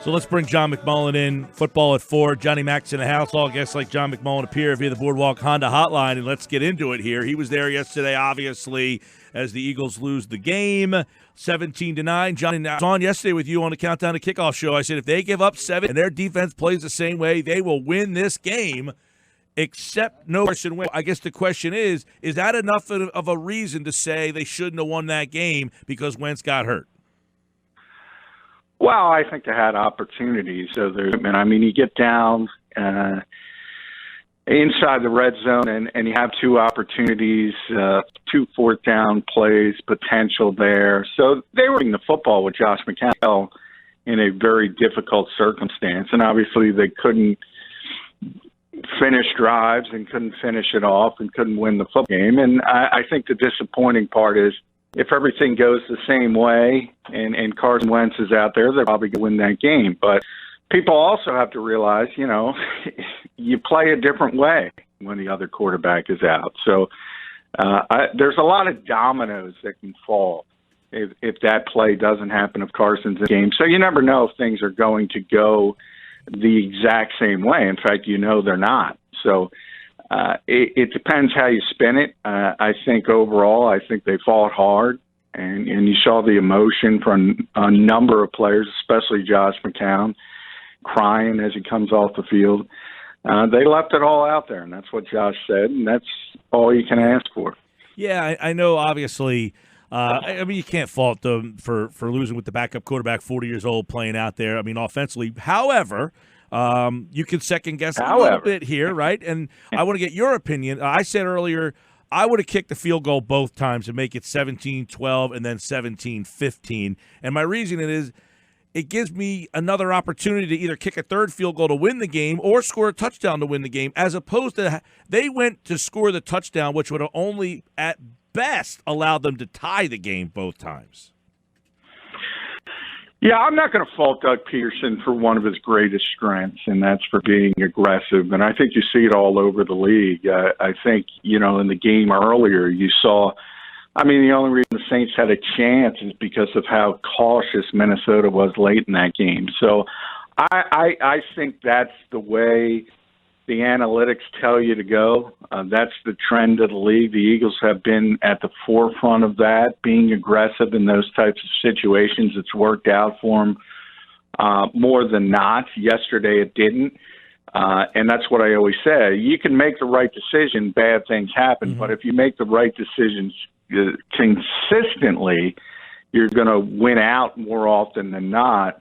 So let's bring John McMullen in. Football at 4. Johnny Mac's in the house. All guests like John McMullen appear via the Boardwalk Honda hotline, and let's get into it here. He was there yesterday, obviously, as the Eagles lose the game, 17-9. Johnny, I was on yesterday with you on the Countdown to Kickoff show. I said if they give up 7 and their defense plays the same way, they will win this game, except no Carson Wentz. I guess the question is that enough of a reason to say they shouldn't have won that game because Wentz got hurt? Well, I think they had opportunities. So you get down inside the red zone, and you have 2 opportunities, 2 fourth-down plays potential there. So they were in the football with Josh McMullen in a very difficult circumstance, and obviously they couldn't finish drives and couldn't finish it off and couldn't win the football game. And I think the disappointing part is, if everything goes the same way and Carson Wentz is out there, they're probably going to win that game. But people also have to realize, you play a different way when the other quarterback is out. So there's a lot of dominoes that can fall if that play doesn't happen, if Carson's in the game. So you never know if things are going to go the exact same way. In fact, they're not. So it depends how you spin it. I think overall, I think they fought hard, and you saw the emotion from a number of players, especially Josh McCown, crying as he comes off the field. They left it all out there, and that's what Josh said, and that's all you can ask for. Yeah, I know, obviously. You can't fault them for losing with the backup quarterback, 40 years old, playing out there. Offensively. However, you can second guess a little bit here, right? And I want to get your opinion. I said earlier I would have kicked the field goal both times and make it 17-12 and then 17-15. And my reasoning is it gives me another opportunity to either kick a third field goal to win the game or score a touchdown to win the game, as opposed to they went to score the touchdown, which would have only at best allowed them to tie the game both times. Yeah, I'm not going to fault Doug Peterson for one of his greatest strengths, and that's for being aggressive. And I think you see it all over the league. I think, in the game earlier, you saw – the only reason the Saints had a chance is because of how cautious Minnesota was late in that game. So I think that's the way the analytics tell you to go. That's the trend of the league. The Eagles have been at the forefront of that, being aggressive in those types of situations. It's worked out for them more than not. Yesterday it didn't. And that's what I always say. You can make the right decision, bad things happen. Mm-hmm. But if you make the right decisions consistently, you're going to win out more often than not.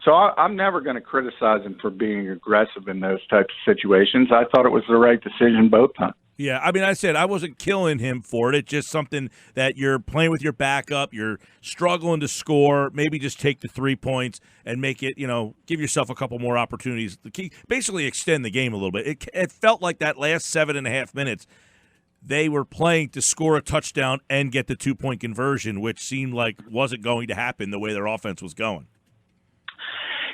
So I'm never going to criticize him for being aggressive in those types of situations. I thought it was the right decision both times. Yeah, I said I wasn't killing him for it. It's just something that you're playing with your backup, you're struggling to score, maybe just take the 3 points and make it, give yourself a couple more opportunities. Basically extend the game a little bit. It felt like that last 7.5 minutes, they were playing to score a touchdown and get the 2-point conversion, which seemed like wasn't going to happen the way their offense was going.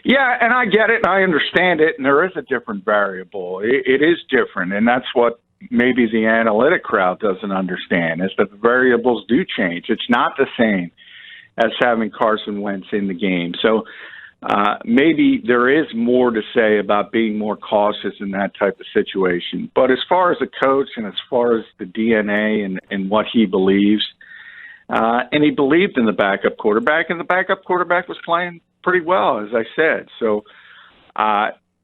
Yeah, and I get it, and I understand it, and there is a different variable. It is different, and that's what maybe the analytic crowd doesn't understand, is that the variables do change. It's not the same as having Carson Wentz in the game. So maybe there is more to say about being more cautious in that type of situation. But as far as a coach and as far as the DNA and what he believes, and he believed in the backup quarterback, and the backup quarterback was playing pretty well, as I said. So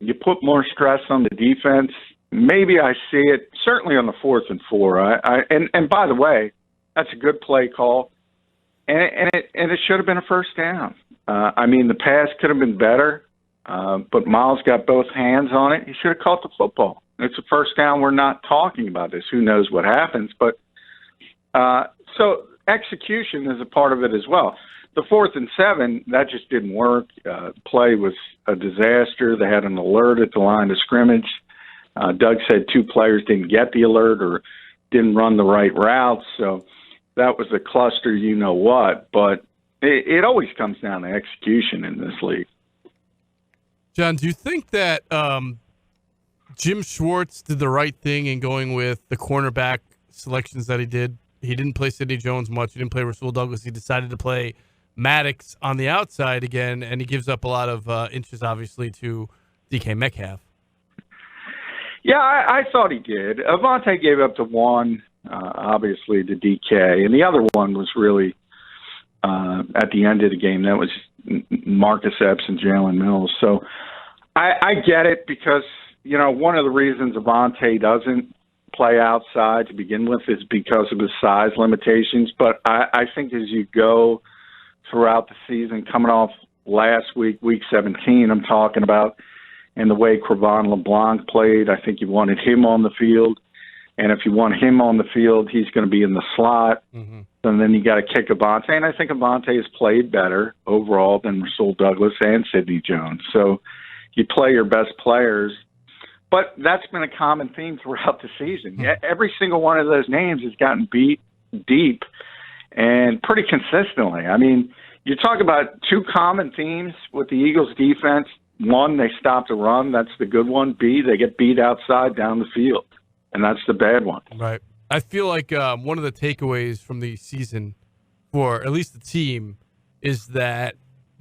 you put more stress on the defense. Maybe I see it certainly on the 4th and 4. And by the way, that's a good play call, and it should have been a first down. The pass could have been better, but Miles got both hands on it. He should have caught the football. It's a first down. We're not talking about this. Who knows what happens? But so execution is a part of it as well. The 4th and 7, that just didn't work. Play was a disaster. They had an alert at the line of scrimmage. Doug said 2 players didn't get the alert or didn't run the right routes. So that was a cluster, what. But it always comes down to execution in this league. John, do you think that Jim Schwartz did the right thing in going with the cornerback selections that he did? He didn't play Sidney Jones much. He didn't play Rasul Douglas. He decided to play Maddox on the outside again, and he gives up a lot of inches, obviously, to DK Metcalf. Yeah, I thought he did. Avonte gave up the one, obviously, to DK, and the other one was really at the end of the game. That was Marcus Epps and Jalen Mills. So I get it because, one of the reasons Avonte doesn't play outside to begin with is because of his size limitations. But I think as you go throughout the season, coming off last week, week 17, I'm talking about, and the way Cre'Von LeBlanc played, I think you wanted him on the field. And if you want him on the field, he's going to be in the slot. Mm-hmm. And then you got to kick Avonte. And I think Avonte has played better overall than Rasul Douglas and Sidney Jones. So you play your best players. But that's been a common theme throughout the season. Mm-hmm. Every single one of those names has gotten beat deep and pretty consistently. I mean, you talk about two common themes with the Eagles' defense. One, they stop the run. That's the good one. B, they get beat outside down the field. And that's the bad one. Right. I feel like one of the takeaways from the season for at least the team is that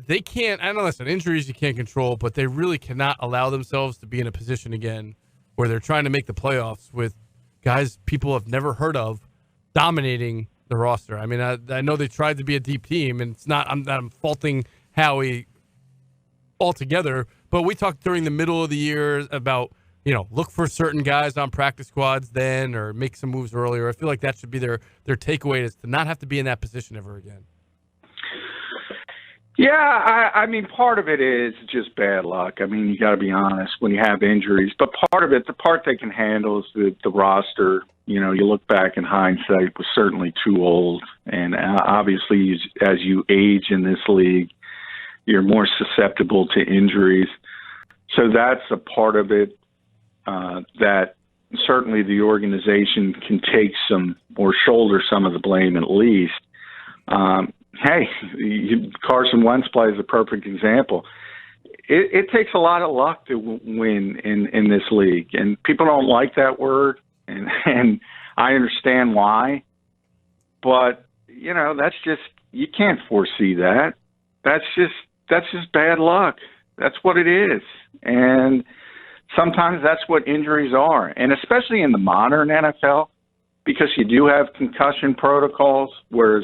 they can't, I know that's an injuries you can't control, but they really cannot allow themselves to be in a position again where they're trying to make the playoffs with guys people have never heard of dominating the roster. I mean, I know they tried to be a deep team, and it's not, I'm faulting Howie altogether, but we talked during the middle of the year about, look for certain guys on practice squads then, or make some moves earlier. I feel like that should be their takeaway, is to not have to be in that position ever again. Yeah, I mean, part of it is just bad luck. I mean, you got to be honest when you have injuries. But part of it, the part they can handle is the roster. You look back in hindsight, was certainly too old. And obviously, as you age in this league, you're more susceptible to injuries. So that's a part of it. That certainly the organization can take some or shoulder some of the blame at least. Carson Wentz plays a perfect example. It takes a lot of luck to win in this league, and people don't like that word, and I understand why. But that's just, you can't foresee that. That's just bad luck. That's what it is, and sometimes that's what injuries are, and especially in the modern NFL, because you do have concussion protocols, whereas,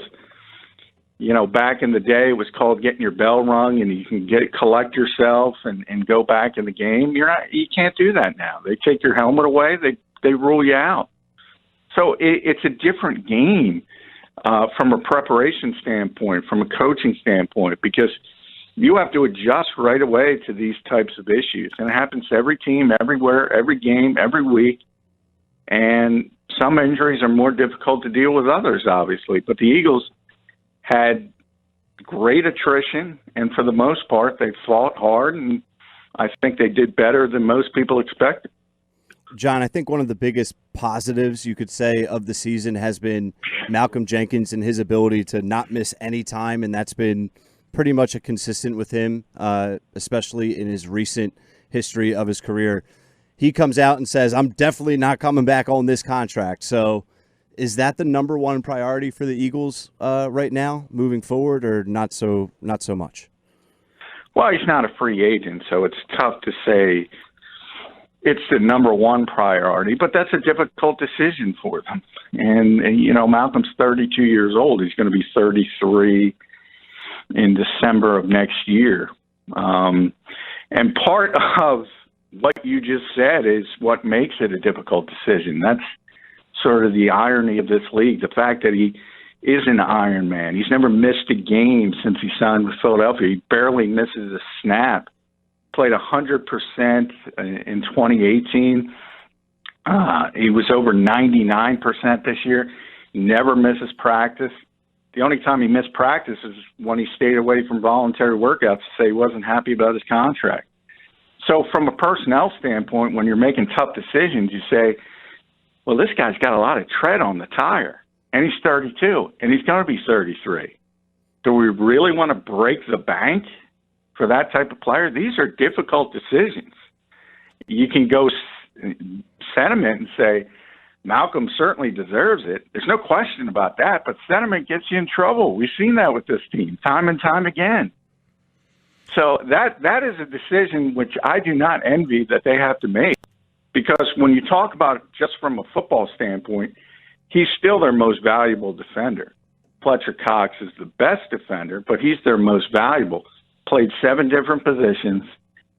back in the day it was called getting your bell rung and you can collect yourself and go back in the game. You can't do that now. They take your helmet away, they rule you out. So it's a different game from a preparation standpoint, from a coaching standpoint, because you have to adjust right away to these types of issues. And it happens to every team, everywhere, every game, every week. And some injuries are more difficult to deal with others, obviously. But the Eagles had great attrition, and for the most part, they fought hard, and I think they did better than most people expected. John, I think one of the biggest positives you could say of the season has been Malcolm Jenkins and his ability to not miss any time, and that's been pretty much a consistent with him, especially in his recent history of his career. He comes out and says, I'm definitely not coming back on this contract. So is that the number one priority for the Eagles right now moving forward, or not so much? Well, he's not a free agent, so it's tough to say it's the number one priority, but that's a difficult decision for them. And Malcolm's 32 years old. He's going to be 33 in December of next year. And part of what you just said is what makes it a difficult decision. That's sort of the irony of this league, the fact that he is an Iron Man. He's never missed a game since he signed with Philadelphia. He barely misses a snap. Played 100% in 2018. He was over 99% this year. He never misses practice. The only time he missed practice is when he stayed away from voluntary workouts to say he wasn't happy about his contract. So from a personnel standpoint, when you're making tough decisions, you say, well, this guy's got a lot of tread on the tire, and he's 32, and he's going to be 33. Do we really want to break the bank for that type of player? These are difficult decisions. You can go sentiment and say, Malcolm certainly deserves it. There's no question about that, but sentiment gets you in trouble. We've seen that with this team time and time again. So that is a decision which I do not envy that they have to make, because when you talk about it just from a football standpoint, he's still their most valuable defender. Fletcher Cox is the best defender, but he's their most valuable. Played 7 different positions,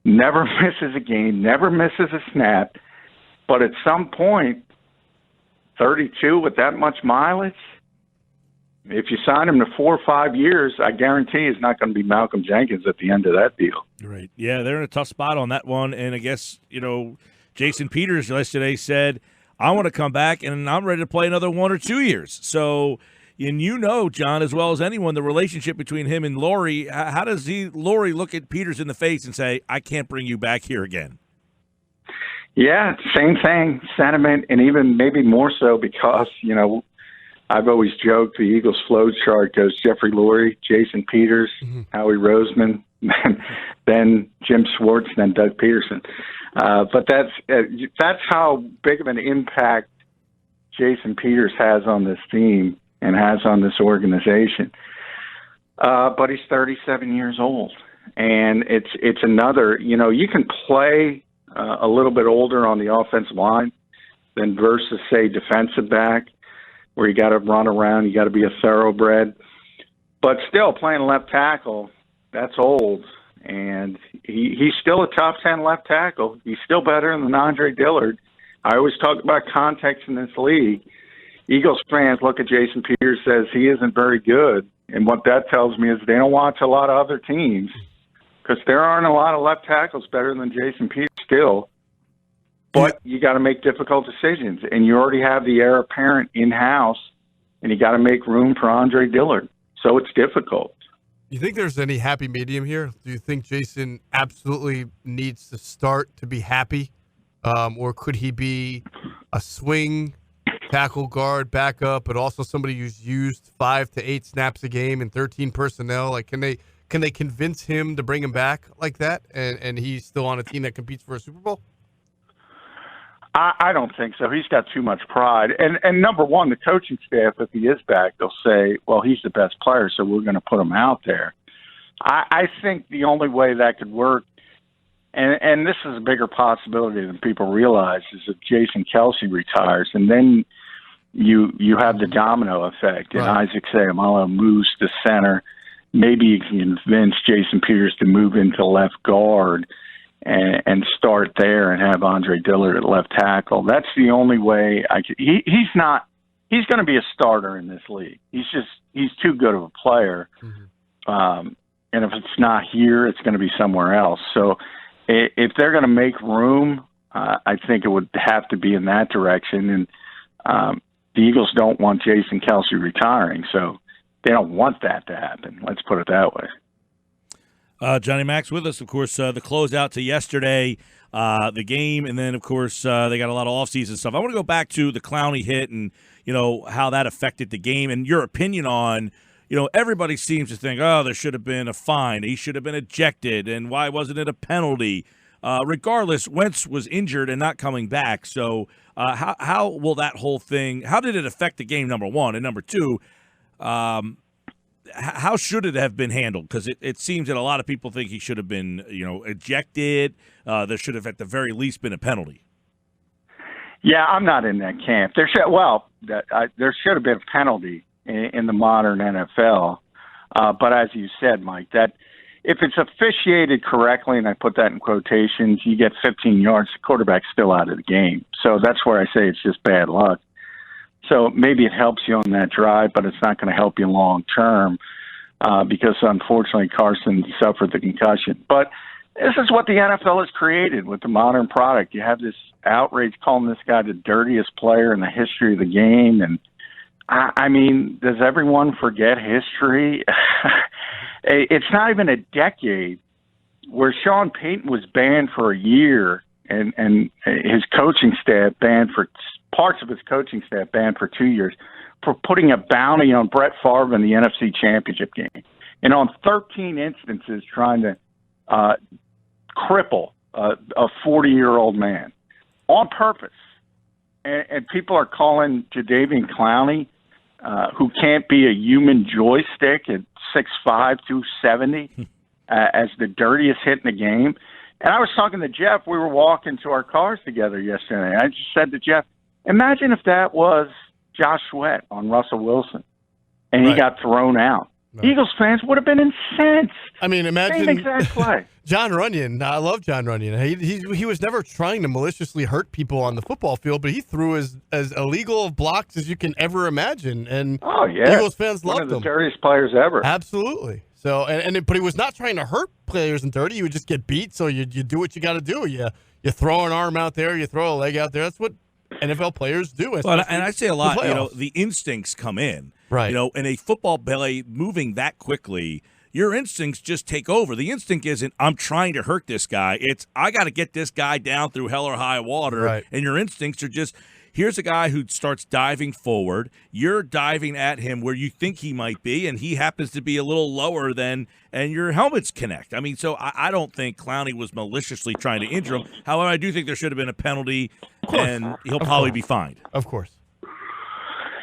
never misses a game, never misses a snap, but at some point, 32 with that much mileage, if you sign him to 4 or 5 years, I guarantee he's not going to be Malcolm Jenkins at the end of that deal. Right. Yeah, they're in a tough spot on that one. And I guess, Jason Peters yesterday said, I want to come back and I'm ready to play another 1 or 2 years. So, and John, as well as anyone, the relationship between him and Laurie, how does Laurie look at Peters in the face and say, I can't bring you back here again? Yeah, same thing, sentiment, and even maybe more so because, I've always joked the Eagles flow chart goes Jeffrey Lurie, Jason Peters, Howie Roseman, then Jim Schwartz, then Doug Peterson. But that's how big of an impact Jason Peters has on this team and has on this organization. But he's 37 years old, and it's another. You can play a little bit older on the offensive line than versus, say, defensive back, where you got to run around, you got to be a thoroughbred. But still, playing left tackle, that's old. And he's still a top 10 left tackle. He's still better than Andre Dillard. I always talk about context in this league. Eagles fans look at Jason Peters, says he isn't very good. And what that tells me is they don't watch a lot of other teams, because there aren't a lot of left tackles better than Jason Peters still. But you got to make difficult decisions, and you already have the heir apparent in-house, and you got to make room for Andre Dillard. So it's difficult. You think there's any happy medium here? Do you think Jason absolutely needs to start to be happy? Or could he be a swing tackle guard backup, but also somebody who's used 5 to 8 snaps a game and 13 personnel? Like, can they convince him to bring him back like that, and he's still on a team that competes for a Super Bowl? I don't think so. He's got too much pride. And number one, the coaching staff, if he is back, they'll say, well, he's the best player, so we're going to put him out there. I think the only way that could work, and this is a bigger possibility than people realize, is if Jason Kelce retires, and then you have the domino effect, and Isaac Seumalo moves to center. Maybe you can convince Jason Peters to move into left guard and start there and have Andre Dillard at left tackle. That's the only way I could. He's going to be a starter in this league. He's too good of a player. And if it's not here, it's going to be somewhere else. So if they're going to make room, I think it would have to be in that direction. And the Eagles don't want Jason Kelce retiring, so they don't want that to happen. Let's put it that way. Johnny Mac's with us, of course, the closeout to yesterday, the game, and then, of course, they got a lot of offseason stuff. I want to go back to the Clowney hit and, how that affected the game and your opinion on, everybody seems to think, there should have been a fine. He should have been ejected, and why wasn't it a penalty? Regardless, Wentz was injured and not coming back. So how will that whole thing – how did it affect the game, number one? And number two, how should it have been handled? Because it seems that a lot of people think he should have been, ejected. There should have, at the very least, been a penalty. Yeah, I'm not in that camp. There should have been a penalty in the modern NFL. But as you said, Mike, that if it's officiated correctly, and I put that in quotations, you get 15 yards, the quarterback's still out of the game. So that's where I say it's just bad luck. So maybe it helps you on that drive, but it's not going to help you long term because, unfortunately, Carson suffered the concussion. But this is what the NFL has created with the modern product. You have this outrage calling this guy the dirtiest player in the history of the game. And, I mean, does everyone forget history? It's not even a decade where Sean Payton was banned for a year and his coaching staff banned for parts of his coaching staff banned for 2 years for putting a bounty on Brett Favre in the NFC Championship game, and on 13 instances trying to cripple a 40-year-old man on purpose. and people are calling Jadeveon Clowney, who can't be a human joystick at 6'5", 270, as the dirtiest hit in the game. And I was talking to Jeff. We were walking to our cars together yesterday. I just said to Jeff, imagine if that was Josh Sweat on Russell Wilson, and he got thrown out. Right. Eagles fans would have been incensed. I mean, imagine same exact play. John Runyon. I love John Runyon. He was never trying to maliciously hurt people on the football field, but he threw as illegal of blocks as you can ever imagine. And Eagles fans loved him. One of the dirtiest players ever. Absolutely. So, but he was not trying to hurt players in dirty. You would just get beat. So you do what you got to do. You throw an arm out there. You throw a leg out there. That's what NFL players do. Well, and I say a lot. The instincts come in. Right. In a football play moving that quickly, your instincts just take over. The instinct isn't, I'm trying to hurt this guy. It's, I got to get this guy down through hell or high water. Right. And your instincts are just, here's a guy who starts diving forward. You're diving at him where you think he might be, and he happens to be a little lower than, and your helmets connect. I mean, so I don't think Clowney was maliciously trying to injure him. However, I do think there should have been a penalty, and he'll probably be fined. Of course.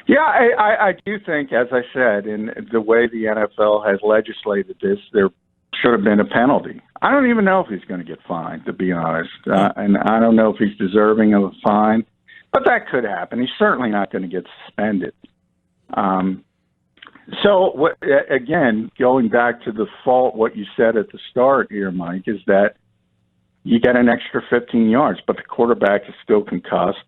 Yeah, I do think, as I said, in the way the NFL has legislated this, there should have been a penalty. I don't even know if he's going to get fined, to be honest. And I don't know if he's deserving of a fine, but that could happen. He's certainly not going to get suspended. Again, going back to the fault, what you said at the start here, Mike, is that you get an extra 15 yards, but the quarterback is still concussed.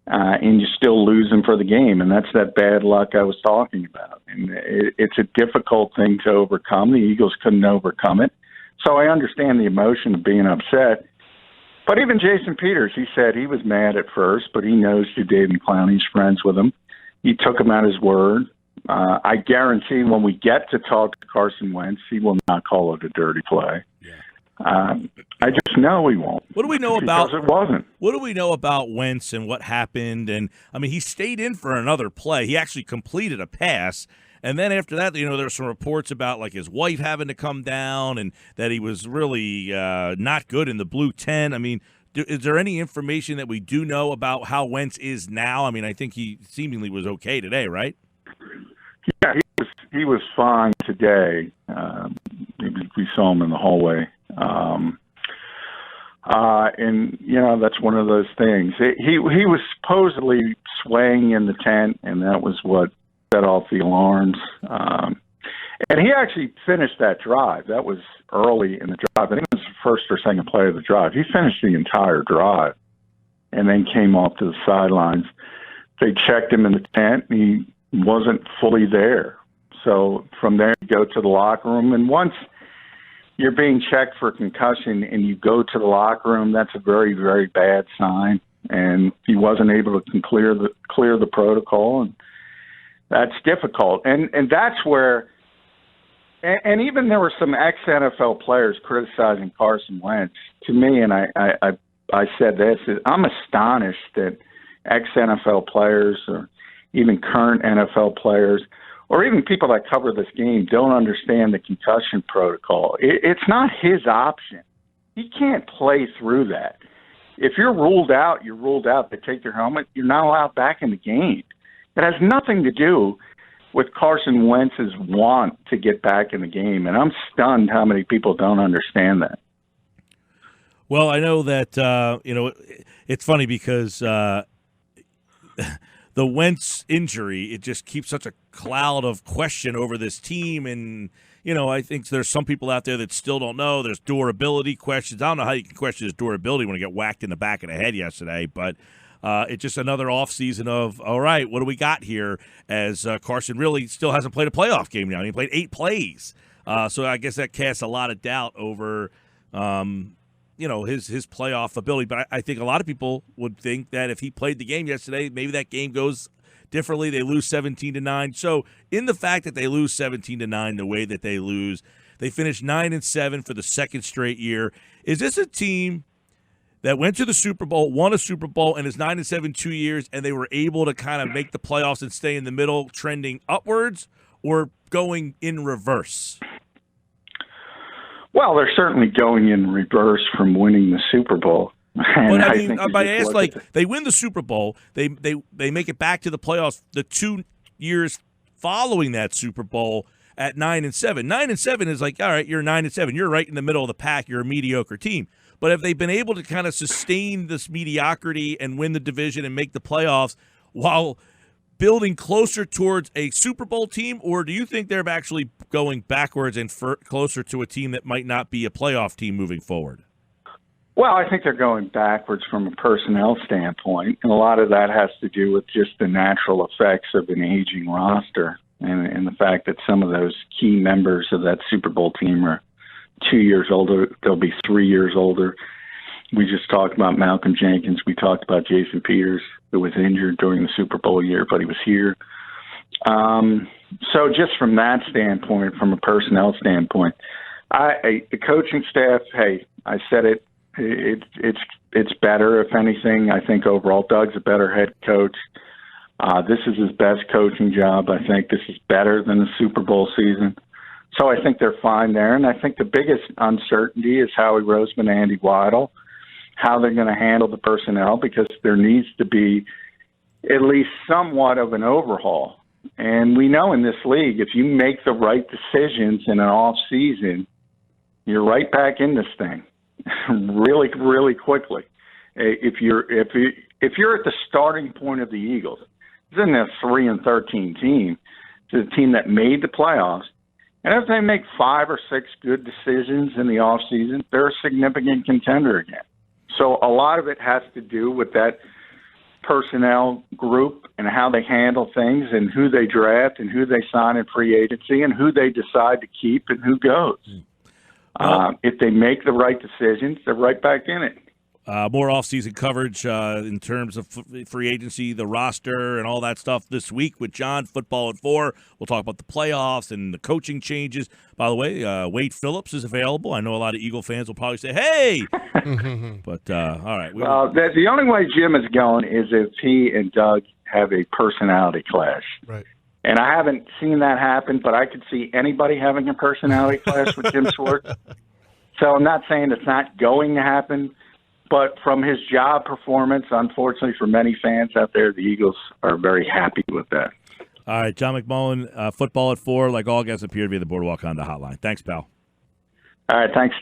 And you still lose him for the game, and that's that bad luck I was talking about. And it's a difficult thing to overcome. The Eagles couldn't overcome it. So I understand the emotion of being upset. But even Jason Peters, he said he was mad at first, but he knows Jadeveon Clowney's friends with him. He took him at his word. I guarantee when we get to talk to Carson Wentz, he will not call it a dirty play. Yeah. I just know he won't. What do we know about? Because it wasn't. What do we know about Wentz and what happened? And I mean, he stayed in for another play. He actually completed a pass, and then after that, there were some reports about like his wife having to come down, and that he was really not good in the blue 10. I mean, is there any information that we do know about how Wentz is now? I mean, I think he seemingly was okay today, right? Yeah, he was fine today. We saw him in the hallway. And that's one of those things. He was supposedly swaying in the tent, and that was what set off the alarms. And he actually finished that drive. That was early in the drive. I think it was the first or second play of the drive. He finished the entire drive and then came off to the sidelines. They checked him in the tent, and he wasn't fully there. So from there, you go to the locker room, and once you're being checked for concussion and you go to the locker room, that's a very, very bad sign. And he wasn't able to clear the protocol, and that's difficult. And that's where, and even there were some ex-NFL players criticizing Carson Wentz. To me, and I said this, I'm astonished that ex-NFL players or even current NFL players or even people that cover this game don't understand the concussion protocol. It's not his option. He can't play through that. If you're ruled out, you're ruled out. They take your helmet, you're not allowed back in the game. It has nothing to do with Carson Wentz's want to get back in the game, and I'm stunned how many people don't understand that. Well, I know that, it's funny because the Wentz injury, it just keeps such a cloud of question over this team. And, I think there's some people out there that still don't know. There's durability questions. I don't know how you can question his durability when he got whacked in the back of the head yesterday, but it's just another offseason of, all right, what do we got here? As Carson really still hasn't played a playoff game now. He played 8 plays. So I guess that casts a lot of doubt over his playoff ability. But I think a lot of people would think that if he played the game yesterday, maybe that game goes differently. They lose 17-9. So in the fact that they lose 17-9 the way that they lose, they finished 9-7 for the second straight year. Is this a team that went to the Super Bowl, won a Super Bowl, and is 9-7 2 years, and they were able to kind of make the playoffs and stay in the middle, trending upwards, or going in reverse? Well, they're certainly going in reverse from winning the Super Bowl. But I mean, I asked, like, they win the Super Bowl, they make it back to the playoffs the 2 years following that Super Bowl at 9-7. 9-7 is like, all right, you're 9-7. You're right in the middle of the pack. You're a mediocre team. But have they been able to kind of sustain this mediocrity and win the division and make the playoffs while building closer towards a Super Bowl team, or do you think they're actually going backwards and closer to a team that might not be a playoff team moving forward? Well, I think they're going backwards from a personnel standpoint, and a lot of that has to do with just the natural effects of an aging roster and the fact that some of those key members of that Super Bowl team are 2 years older. They'll be 3 years older. We just talked about Malcolm Jenkins. We talked about Jason Peters, who was injured during the Super Bowl year, but he was here. So just from that standpoint, from a personnel standpoint, the coaching staff, hey, I said it, it's better, if anything. I think overall Doug's a better head coach. This is his best coaching job. I think this is better than the Super Bowl season. So I think they're fine there. And I think the biggest uncertainty is Howie Roseman and Andy Weidel, how they're going to handle the personnel, because there needs to be at least somewhat of an overhaul. And we know in this league, if you make the right decisions in an off season, you're right back in this thing really, really quickly. If you're at the starting point of the Eagles, this isn't a 3-13 team. It's a team that made the playoffs. And if they make 5 or 6 good decisions in the offseason, they're a significant contender again. So a lot of it has to do with that personnel group and how they handle things and who they draft and who they sign in free agency and who they decide to keep and who goes. If they make the right decisions, they're right back in it. More offseason coverage in terms of free agency, the roster, and all that stuff this week with John, Football at 4. We'll talk about the playoffs and the coaching changes. By the way, Wade Phillips is available. I know a lot of Eagle fans will probably say, hey! But, all right. Well, the only way Jim is going is if he and Doug have a personality clash. Right. And I haven't seen that happen, but I could see anybody having a personality clash with Jim Schwartz. So I'm not saying it's not going to happen. But from his job performance, unfortunately for many fans out there, the Eagles are very happy with that. All right, John McMullen, Football at 4, like all guests appear to be the Boardwalk Honda Hotline. Thanks, pal. All right, thanks.